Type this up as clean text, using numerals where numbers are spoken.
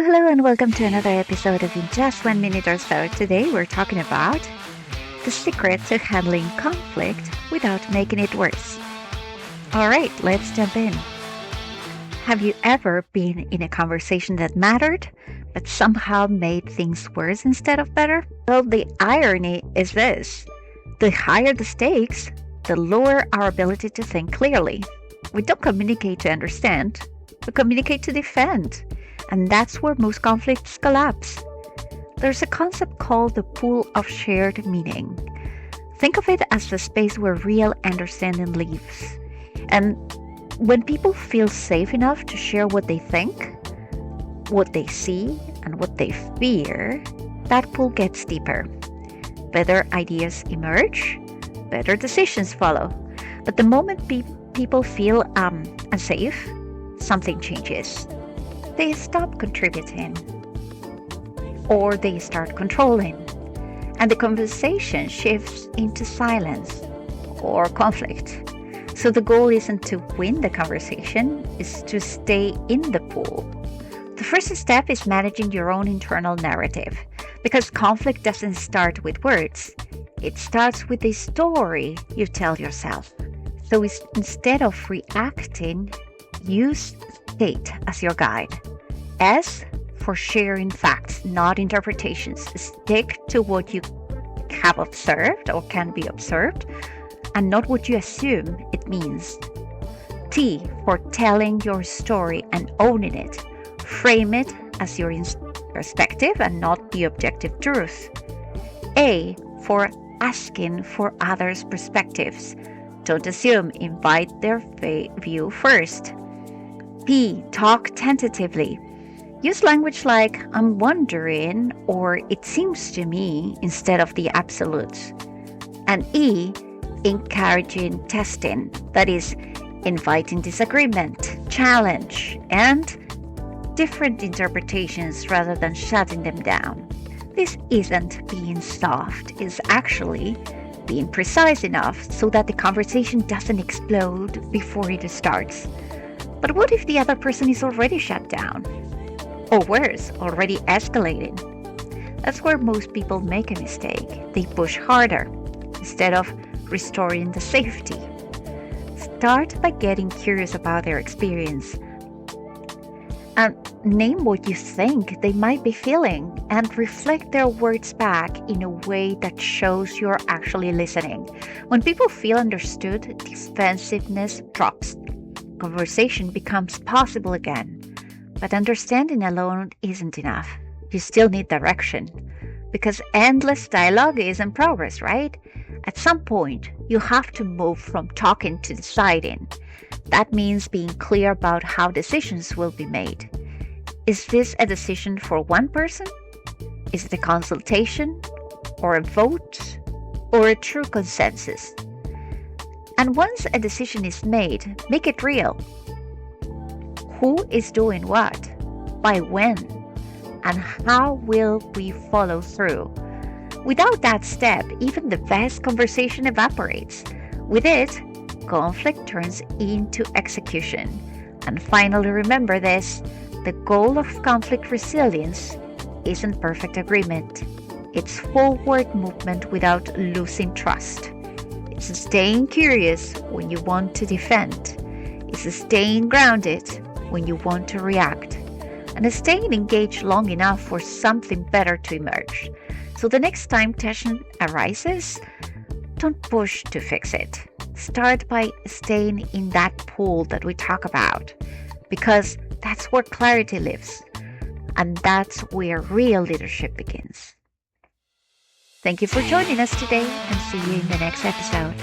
Hello, and welcome to another episode of In Just 1 Minute or So. Today, we're talking about the secret to handling conflict without making it worse. All right, let's jump in. Have you ever been in a conversation that mattered, but somehow made things worse instead of better? Well, the irony is this: the higher the stakes, the lower our ability to think clearly. We don't communicate to understand, we communicate to defend. And that's where most conflicts collapse. There's a concept called the pool of shared meaning. Think of it as the space where real understanding lives. And when people feel safe enough to share what they think, what they see, and what they fear, that pool gets deeper. Better ideas emerge, better decisions follow. But the moment people feel unsafe, something changes. They stop contributing, or they start controlling, and the conversation shifts into silence or conflict. So the goal isn't to win the conversation, it's to stay in the pool. The first step is managing your own internal narrative, because conflict doesn't start with words, it starts with the story you tell yourself. So instead of reacting, use state as your guide. S for sharing facts, not interpretations. Stick to what you have observed or can be observed, and not what you assume it means. T for telling your story and owning it. Frame it as your perspective and not the objective truth. A for asking for others' perspectives. Don't assume, invite their view first. P, talk tentatively. Use language like I'm wondering or it seems to me instead of the absolutes. And E, encouraging testing. That is, inviting disagreement, challenge, and different interpretations rather than shutting them down. This isn't being soft, it's actually being precise enough so that the conversation doesn't explode before it starts. But what if the other person is already shut down? Or worse, already escalating? That's where most people make a mistake. They push harder instead of restoring the safety. Start by getting curious about their experience. And name what you think they might be feeling and reflect their words back in a way that shows you're actually listening. When people feel understood, defensiveness drops. Conversation becomes possible again. But understanding alone isn't enough. You still need direction. Because endless dialogue isn't progress, right? At some point, you have to move from talking to deciding. That means being clear about how decisions will be made. Is this a decision for one person? Is it a consultation? Or a vote? Or a true consensus? And once a decision is made, make it real. Who is doing what? By when? And how will we follow through? Without that step, even the best conversation evaporates. With it, conflict turns into execution. And finally, remember this: the goal of conflict resilience isn't perfect agreement. It's forward movement without losing trust. It's staying curious when you want to defend. It's staying grounded when you want to react. And staying engaged long enough for something better to emerge. So the next time tension arises, don't push to fix it. Start by staying in that pool that we talk about, because that's where clarity lives. And that's where real leadership begins. Thank you for joining us today, and see you in the next episode.